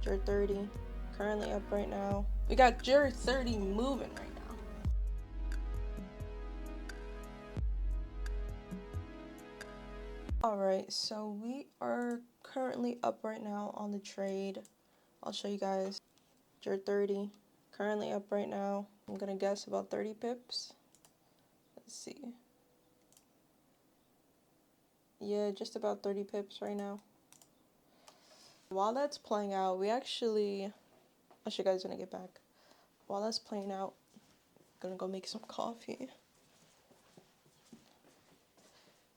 Jur 30 currently up right now. We got Jur 30 moving right now. Alright, so we are currently up right now on the trade. I'll show you guys. Jur 30 currently up right now. I'm gonna guess about 30 pips. Let's see. Yeah, just about 30 pips right now. While that's playing out, I'll show you guys when I get back. While that's playing out, I'm gonna go make some coffee.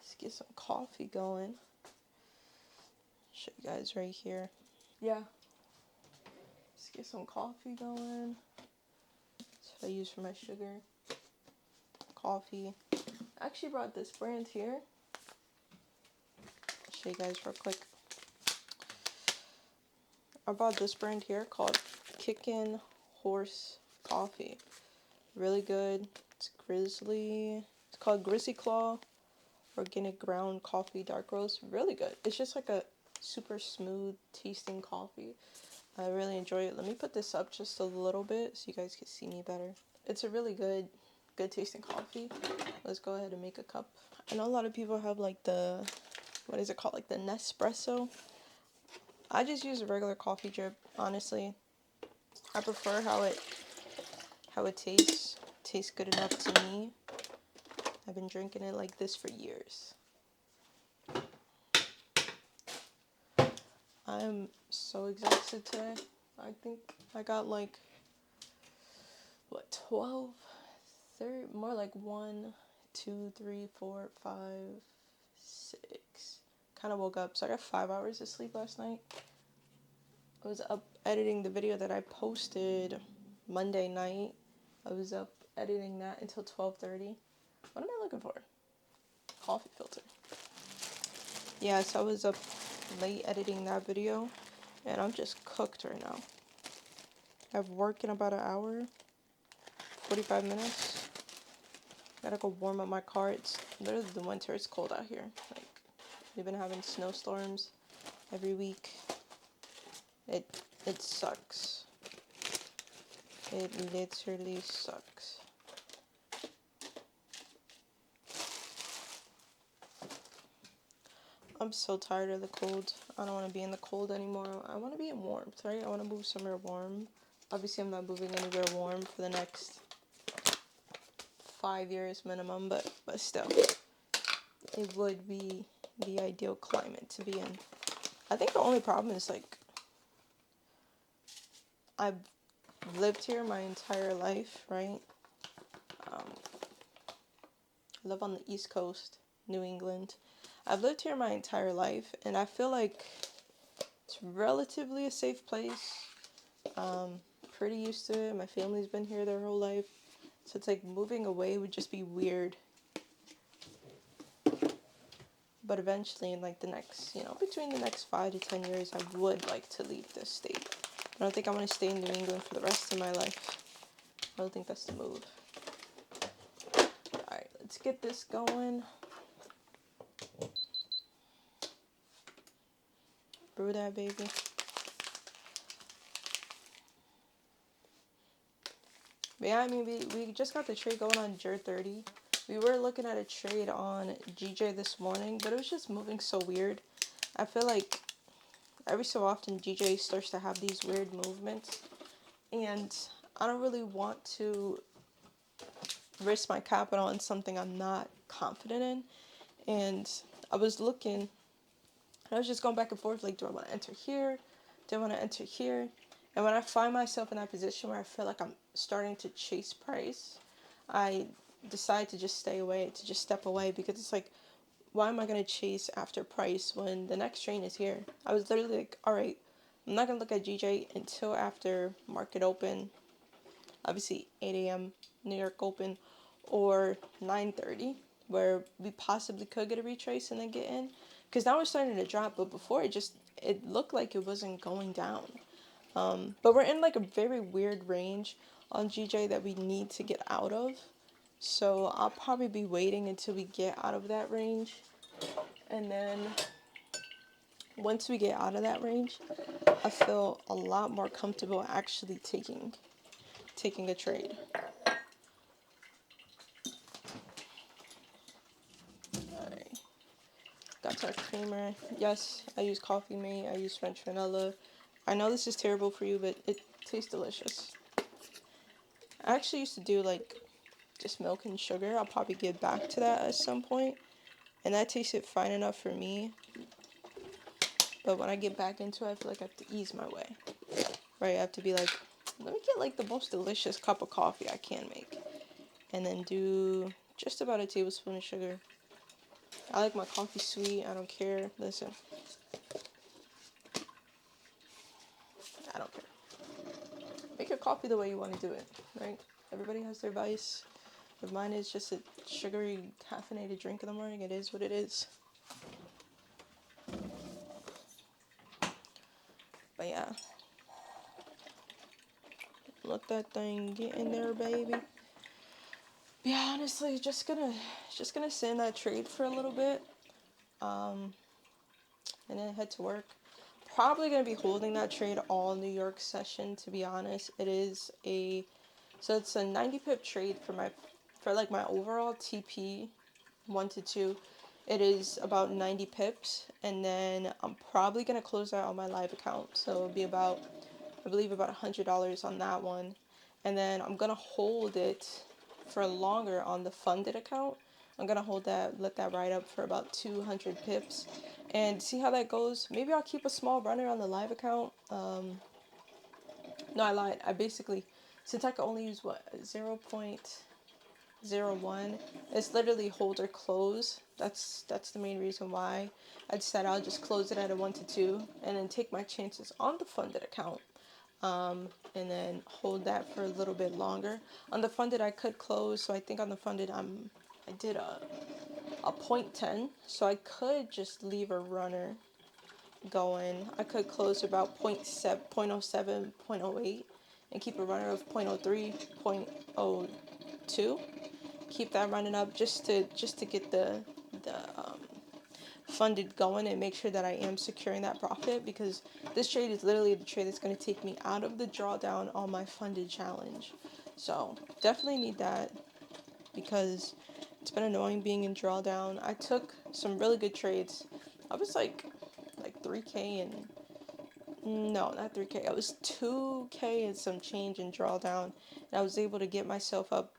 Let's get some coffee going. Show you guys right here. Yeah. Let's get some coffee going. That's what I use for my sugar. Coffee. I actually brought this brand here. I'll show you guys real quick. I bought this brand here called Kickin' Horse Coffee. Really good. It's Grizzly. It's called Grizzly Claw Organic Ground Coffee Dark Roast. Really good. It's just like a super smooth tasting coffee. I really enjoy it. Let me put this up just a little bit so you guys can see me better. It's a really good tasting coffee. Let's go ahead and make a cup. I know a lot of people have like the, what is it called? Like the Nespresso. I just use a regular coffee drip, honestly. I prefer how it tastes. Tastes good enough to me. I've been drinking it like this for years. I'm so exhausted today. I think I got like, what, 12, 30, more like 1, 2, 3, 4, 5, 6. Kind of woke up. So I got 5 hours of sleep last night. I was up editing the video that I posted Monday night. I was up editing that until 12:30. What am I looking for? Coffee filter. Yeah, so I was up late editing that video, and I'm just cooked right now. I have work in about an hour, 45 minutes. Gotta go warm up my car. It's literally the winter. It's cold out here. Like, we've been having snowstorms every week. It sucks. It literally sucks. I'm so tired of the cold. I don't want to be in the cold anymore. I want to be in warmth, right? I want to move somewhere warm. Obviously, I'm not moving anywhere warm for the next 5 years minimum, but still, it would be the ideal climate to be in. I think the only problem is, like, I've lived here my entire life, right? I live on the East Coast, New England. I've lived here my entire life, and I feel like it's relatively a safe place. Pretty used to it. My family's been here their whole life. So it's like moving away would just be weird. But eventually, in like the next, between the next 5 to 10 years, I would like to leave this state. I don't think I want to stay in New England for the rest of my life. I don't think that's the move. Alright, let's get this going. Brew that, baby. But yeah, I mean, we just got the trade going on Jur 30. We were looking at a trade on GJ this morning, but it was just moving so weird. I feel like every so often GJ starts to have these weird movements, and I don't really want to risk my capital on something I'm not confident in. And I was looking, and I was just going back and forth, like, do I want to enter here? Do I want to enter here? And when I find myself in that position where I feel like I'm starting to chase price, I decide to just stay away, to just step away, because it's like, why am I going to chase after price when the next train is here? I was literally like, all right, I'm not going to look at GJ until after market open, obviously 8 a.m. New York open, or 9:30, where we possibly could get a retrace and then get in. Because now we're starting to drop, but before it looked like it wasn't going down. But we're in like a very weird range on GJ that we need to get out of. So I'll probably be waiting until we get out of that range. And then once we get out of that range, I feel a lot more comfortable actually taking a trade. Alright. Got our creamer. Yes, I use Coffee Mate. I use French vanilla. I know this is terrible for you, but it tastes delicious. I actually used to do like just milk and sugar. I'll probably get back to that at some point. And that tasted fine enough for me. But when I get back into it, I feel like I have to ease my way. Right, I have to be like, let me get like the most delicious cup of coffee I can make. And then do just about a tablespoon of sugar. I like my coffee sweet. I don't care. Listen, I don't care. Make your coffee the way you want to do it, right? Everybody has their vice. If mine is just a sugary, caffeinated drink in the morning, it is what it is. But yeah. Let that thing get in there, baby. Yeah, honestly, just gonna sit in that trade for a little bit. And then head to work. Probably going to be holding that trade all New York session, to be honest. So it's a 90 pip trade for like my overall TP 1 to 2. It is about 90 pips, and then I'm probably going to close out on my live account. So it'll be about, I believe, about $100 on that one. And then I'm going to hold it for longer on the funded account. I'm going to hold that, let that ride up for about 200 pips and see how that goes. Maybe I'll keep a small runner on the live account. No, I lied. Since I can only use 0.01, it's literally hold or close. That's the main reason why I decided I'll just close it at a 1 to 2 and then take my chances on the funded account. And then hold that for a little bit longer. On the funded, I could close. So I think on the funded, I did a 0.10. So I could just leave a runner going. I could close about 0.7, 0.07, 0.08, and keep a runner of 0.03, 0.02. Keep that running up just to get the funded going and make sure that I am securing that profit, because this trade is literally the trade that's going to take me out of the drawdown on my funded challenge. So definitely need that, because it's been annoying being in drawdown. I took some really good trades. I was like 3K and no, not 3K. I was 2K and some change in drawdown, and I was able to get myself up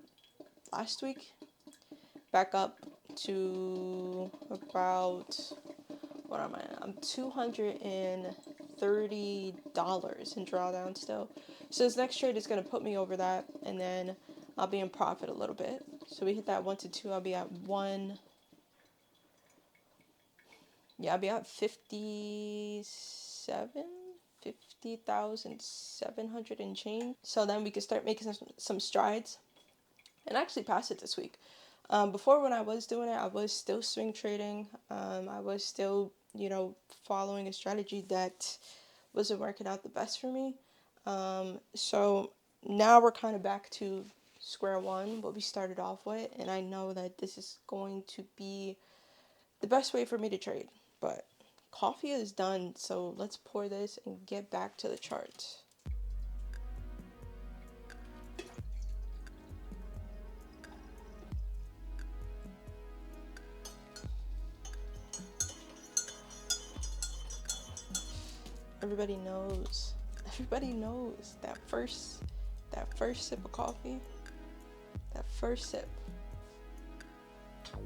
last week back up to about, what am I? I'm $230 in drawdown still. So this next trade is going to put me over that, and then I'll be in profit a little bit. So we hit that 1 to 2, I'll be at 1. Yeah, I'll be at 50,700 and change. So then we can start making some strides and actually pass it this week. Before, when I was doing it, I was still swing trading. I was still, following a strategy that wasn't working out the best for me. So now we're kind of back to square one, what we started off with, and I know that this is going to be the best way for me to trade. But coffee is done, so let's pour this and get back to the charts. Everybody knows that first sip of coffee, that first sip,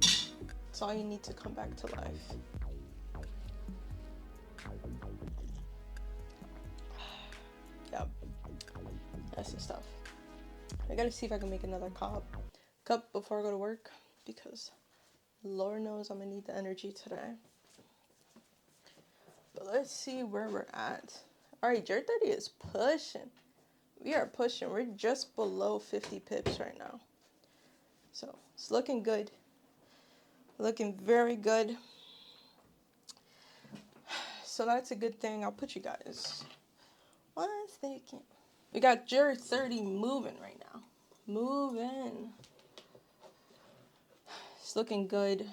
it's all you need to come back to life. Yep, that's the stuff. I gotta see if I can make another cup before I go to work, because Lord knows I'm gonna need the energy today. But let's see where we're at. Alright, Jer 30 is pushing. We are pushing. We're just below 50 pips right now. So it's looking good. Looking very good. So that's a good thing. I'll put you guys 1 second. We got Jer 30 moving right now. Moving. It's looking good.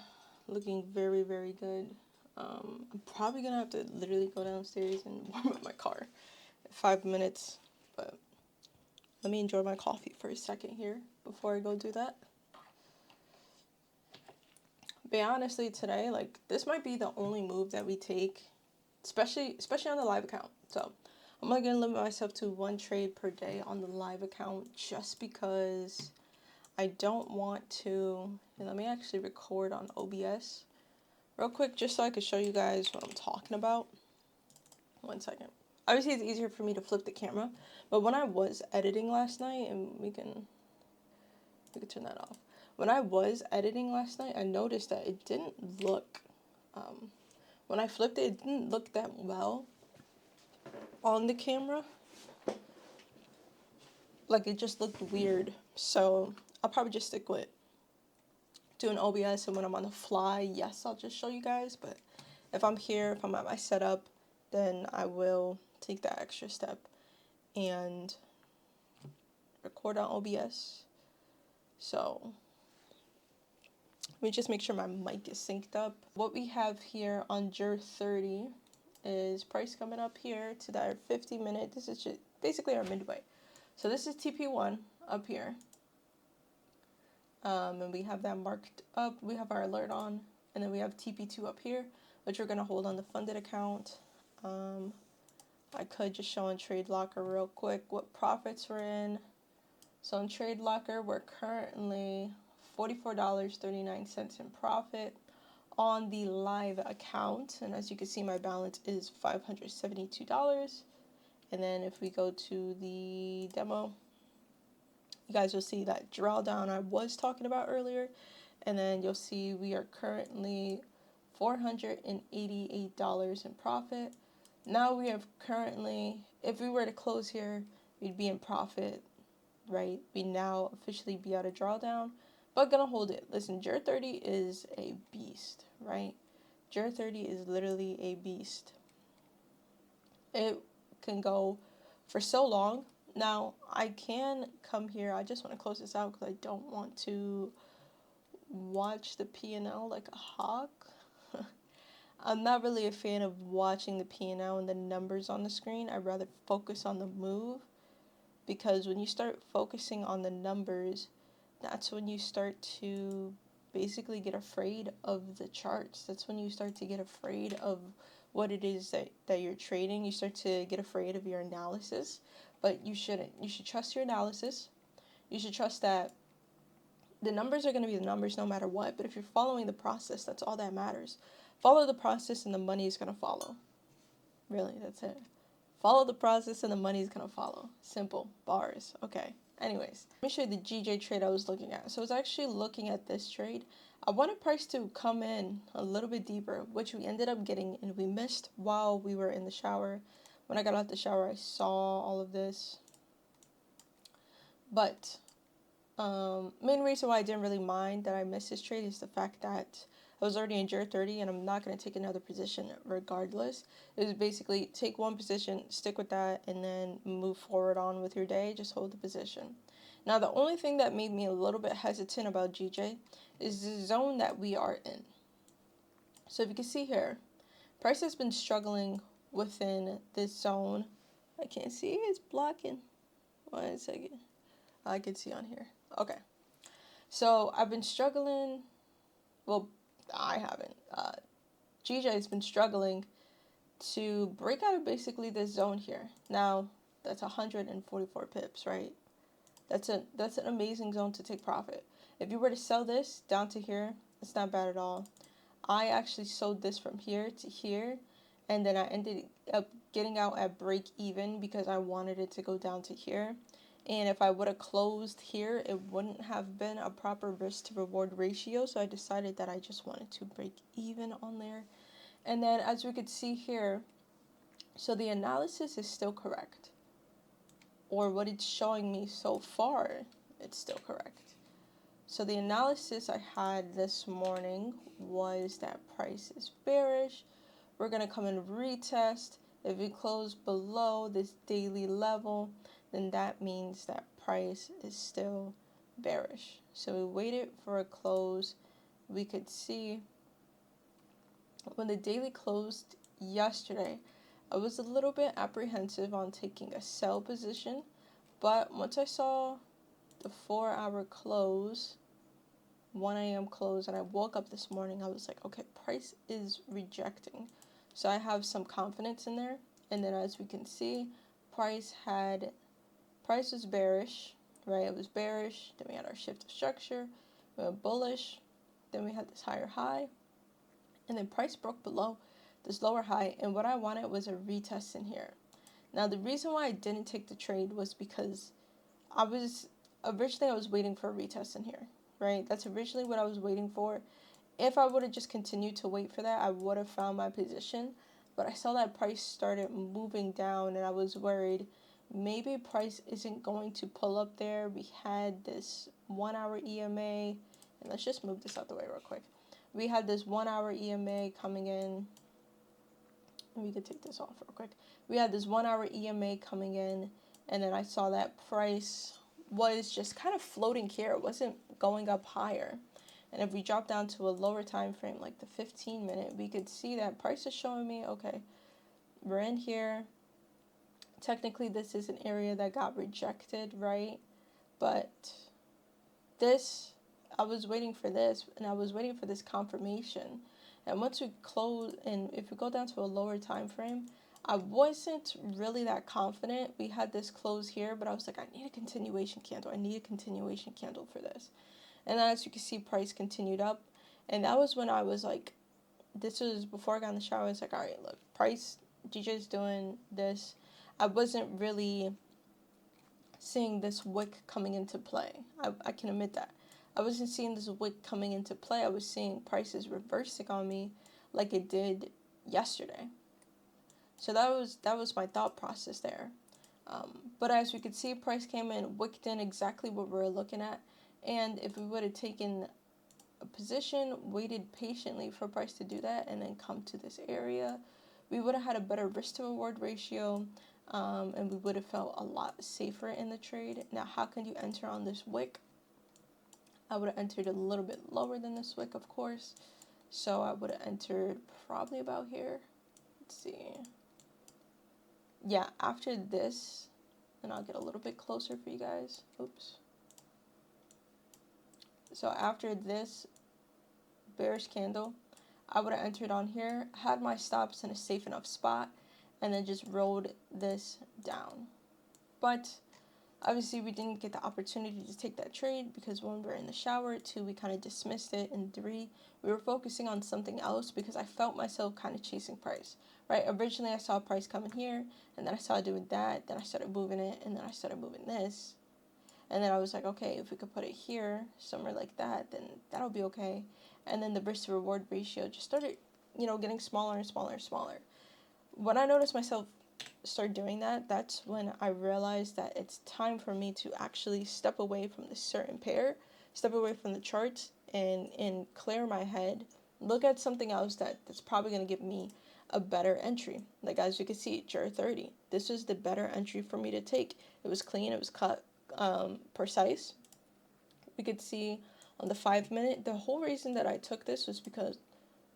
Looking very, very good. I'm probably gonna have to literally go downstairs and warm up my car. 5 minutes, but let me enjoy my coffee for a second here before I go do that. But honestly, today, like, this might be the only move that we take, especially on the live account. So I'm only gonna limit myself to one trade per day on the live account, just because I don't want to. And let me actually record on OBS real quick, just so I could show you guys what I'm talking about. 1 second. Obviously, it's easier for me to flip the camera, but when I was editing last night, and we can turn that off. When I was editing last night, I noticed that it didn't look, when I flipped it, it didn't look that well on the camera. Like, it just looked weird. So I'll probably just stick with doing OBS, and when I'm on the fly, yes, I'll just show you guys. But if I'm here, if I'm at my setup, then I will take that extra step and record on OBS. So let me just make sure my mic is synced up. What we have here on JUR 30 is price coming up here to that 50-minute. This is just basically our midway. So this is TP1 up here. And we have that marked up. We have our alert on. And then we have TP2 up here, which we're going to hold on the funded account. I could just show on Trade Locker real quick what profits we're in. So in Trade Locker, we're currently $44.39 in profit on the live account. And as you can see, my balance is $572. And then if we go to the demo, you guys will see that drawdown I was talking about earlier. And then you'll see we are currently $488 in profit. Now we have currently, if we were to close here, we'd be in profit, right? We now officially be out of drawdown, but gonna hold it. Listen, JUR 30 is a beast, right? JUR 30 is literally a beast. It can go for so long. Now, I can come here. I just want to close this out because I don't want to watch the P&L like a hawk. I'm not really a fan of watching the P&L and the numbers on the screen. I'd rather focus on the move, because when you start focusing on the numbers, that's when you start to basically get afraid of the charts. That's when you start to get afraid of what it is that you're trading. You start to get afraid of your analysis, but you shouldn't. You should trust your analysis. You should trust that the numbers are going to be the numbers no matter what, but if you're following the process, that's all that matters. Follow the process and the money is going to follow. Really, that's it. Follow the process and the money is going to follow. Simple. Bars. Okay. Anyways, let me show you the GJ trade I was looking at. So I was actually looking at this trade. I wanted price to come in a little bit deeper, which we ended up getting, and we missed while we were in the shower. When I got out the shower, I saw all of this. But main reason why I didn't really mind that I missed this trade is the fact that I was already in JUR 30 and I'm not going to take another position regardless. It was basically take one position, stick with that, and then move forward on with your day. Just hold the position. Now, the only thing that made me a little bit hesitant about GJ is the zone that we are in. So if you can see here, price has been struggling within this zone. I can't see, it's blocking. 1 second. I can see on here. Okay. So I've been struggling. Well, I haven't. GJ has been struggling to break out of basically this zone here. Now, that's 144 pips, right? That's an amazing zone to take profit. If you were to sell this down to here, it's not bad at all. I actually sold this from here to here, and then I ended up getting out at break even because I wanted it to go down to here. And if I would have closed here, it wouldn't have been a proper risk to reward ratio. So I decided that I just wanted to break even on there. And then as we could see here, so the analysis is still correct. Or what it's showing me so far, it's still correct. So the analysis I had this morning was that price is bearish. We're going to come and retest. If we close below this daily level, then that means that price is still bearish. So we waited for a close. We could see When the daily closed yesterday, I was a little bit apprehensive on taking a sell position, but once I saw the 4 hour close, 1 a.m. close, and I woke up this morning, I was like, okay, price is rejecting. So I have some confidence in there. And then as we can see, price was bearish, right? It was bearish. Then we had our shift of structure. We went bullish. Then we had this higher high. And then price broke below this lower high. And what I wanted was a retest in here. Now, the reason why I didn't take the trade was because I was waiting for a retest in here, right? That's originally what I was waiting for. If I would have just continued to wait for that, I would have found my position. But I saw that price started moving down, and I was worried maybe price isn't going to pull up there. We had this 1 hour EMA, and let's just move this out the way real quick. We had this 1 hour EMA coming in. We could take this off real quick. We had this 1 hour EMA coming in, and then I saw that price was just kind of floating here. It wasn't going up higher. And if we drop down to a lower time frame, like the 15-minute, we could see that price is showing me, okay, we're in here. Technically, this is an area that got rejected, right? But this, I was waiting for this, and I was waiting for this confirmation. And once we close, and if we go down to a lower time frame, I wasn't really that confident. We had this close here, but I was like, I need a continuation candle. I need a continuation candle for this. And then as you can see, price continued up. And that was when I was like, this was before I got in the shower. I was like, all right, look, price, DJ's doing this. I wasn't really seeing this wick coming into play. I can admit that. I wasn't seeing this wick coming into play. I was seeing prices reversing on me like it did yesterday. So that was my thought process there. But as we could see, price came in, wicked in exactly what we were looking at. And if we would have taken a position, waited patiently for price to do that, and then come to this area, we would have had a better risk to reward ratio, and we would have felt a lot safer in the trade. Now, how can you enter on this wick? I would have entered a little bit lower than this wick, of course. So I would have entered probably about here. Let's see. Yeah, after this, and I'll get a little bit closer for you guys. Oops. So after this bearish candle, I would have entered on here, had my stops in a safe enough spot, and then just rolled this down. But obviously we didn't get the opportunity to take that trade because 1, we were in the shower, 2, we kind of dismissed it, and 3, we were focusing on something else because I felt myself kind of chasing price, right? Originally I saw price coming here, and then I saw it doing that, then I started moving it, and then I started moving this. And then I was like, okay, if we could put it here, somewhere like that, then that'll be okay. And then the risk to reward ratio just started, getting smaller and smaller and smaller. When I noticed myself start doing that, that's when I realized that it's time for me to actually step away from this certain pair, step away from the charts, and clear my head, look at something else that's probably going to give me a better entry. Like as you can see, JER 30. This was the better entry for me to take. It was clean, it was cut, precise. We could see on the 5-minute, the whole reason that I took this was because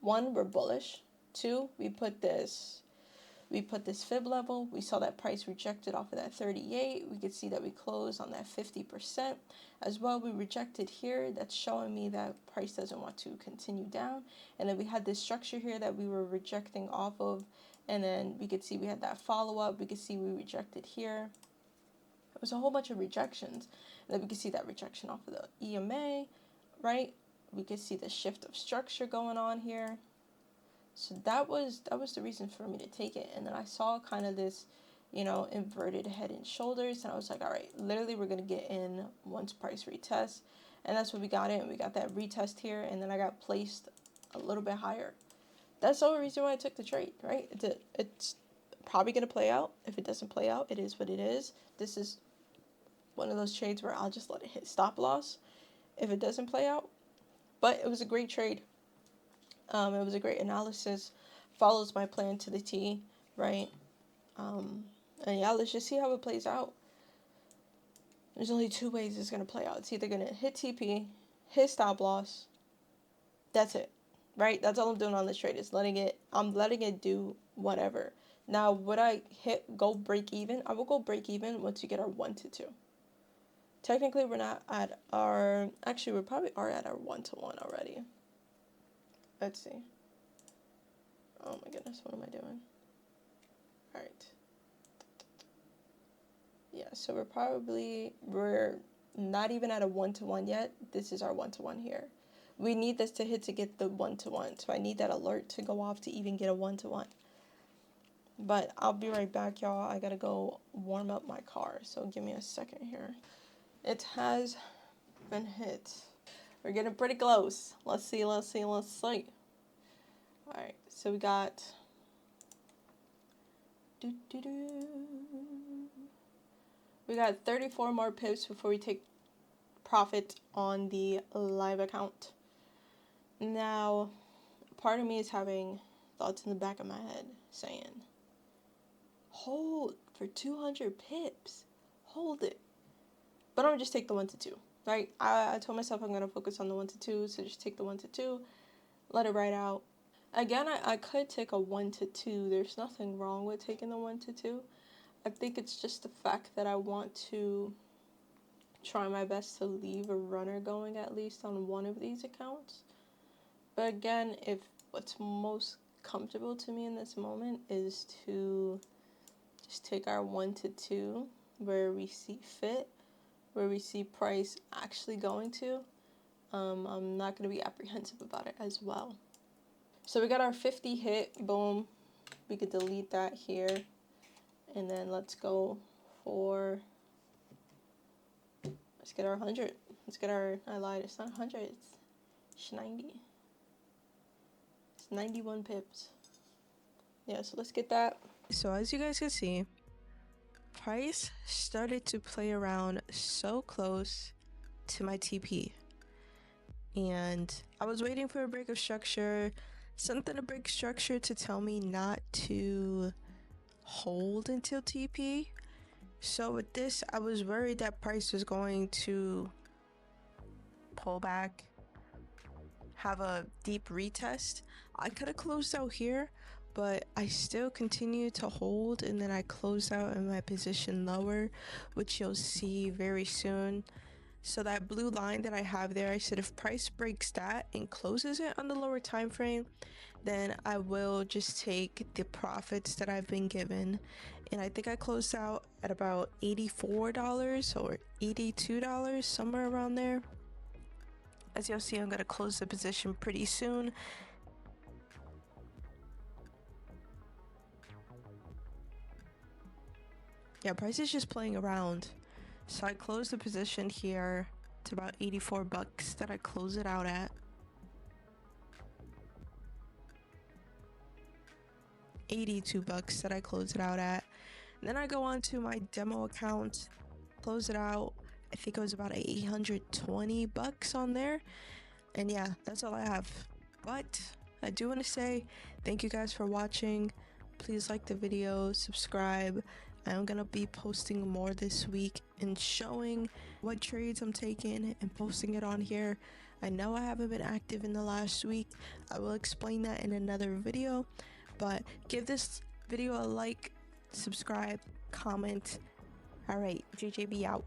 1, we're bullish. 2, we put this fib level. We saw that price rejected off of that 38. We could see that we closed on that 50% as well. We rejected here. That's showing me that price doesn't want to continue down. And then we had this structure here that we were rejecting off of. And then we could see we had that follow-up. We could see we rejected here. It was a whole bunch of rejections. And then we could see that rejection off of the EMA, right? We could see the shift of structure going on here. So that was the reason for me to take it. And then I saw kind of this, inverted head and shoulders. And I was like, all right, literally we're going to get in once price retest. And that's what we got in. We got that retest here. And then I got placed a little bit higher. That's the only reason why I took the trade, right? It's probably going to play out. If it doesn't play out, it is what it is. This is one of those trades where I'll just let it hit stop loss if it doesn't play out. But it was a great trade. It was a great analysis, follows my plan to the T, right? And yeah, let's just see how it plays out. There's only 2 ways it's going to play out. It's either going to hit TP, hit stop loss. That's it. right? That's all I'm doing on this trade is I'm letting it do whatever. Now, would I go break even? I will go break even once we get our 1 to 2. Technically, we're not at our, actually, we probably are at our 1 to 1 already. Let's see. Oh my goodness, what am I doing? All right. Yeah, so we're not even at a 1 to 1 yet. This is our 1 to 1 here. We need this to hit to get the 1 to 1. So I need that alert to go off to even get a 1 to 1. But I'll be right back, y'all. I gotta go warm up my car. So give me a second here. It has been hit. We're getting pretty close. Let's see. Alright, so we got we got 34 more pips before we take profit on the live account. Now, part of me is having thoughts in the back of my head saying, hold for 200 pips. Hold it. But I'm gonna just take the 1 to 2. Right? I told myself I'm gonna focus on the 1 to 2, so just take the 1 to 2, let it ride out. Again, I could take a 1 to 2. There's nothing wrong with taking the 1 to 2. I think it's just the fact that I want to try my best to leave a runner going at least on one of these accounts. But again, if what's most comfortable to me in this moment is to just take our 1 to 2 where we see fit, where we see price actually going to, I'm not going to be apprehensive about it as well. So we got our 50 hit, boom. We could delete that here. And then let's go for, let's get our 100. Let's get our, I lied, it's not 100, it's 90. It's 91 pips. Yeah, so let's get that. So as you guys can see, price started to play around so close to my TP. And I was waiting for a break of structure, something to break structure to tell me not to hold until TP. So with this, I was worried that price was going to pull back, have a deep retest. I could have closed out here, but I still continued to hold, and then I closed out in my position lower, which you'll see very soon. So that blue line that I have there, I said if price breaks that and closes it on the lower time frame, then I will just take the profits that I've been given. And I think I closed out at about $84 or $82, somewhere around there. As you'll see, I'm going to close the position pretty soon. Yeah, price is just playing around. So I closed the position here. It's about 84 bucks that I close it out at. 82 bucks that I close it out at. And then I go on to my demo account, close it out. I think it was about 820 bucks on there. And yeah, that's all I have. But I do want to say thank you guys for watching. Please like the video, subscribe. I'm gonna be posting more this week and showing what trades I'm taking and posting it on here. I know I haven't been active in the last week. I will explain that in another video, but give this video a like, subscribe, comment. All right, JJB out.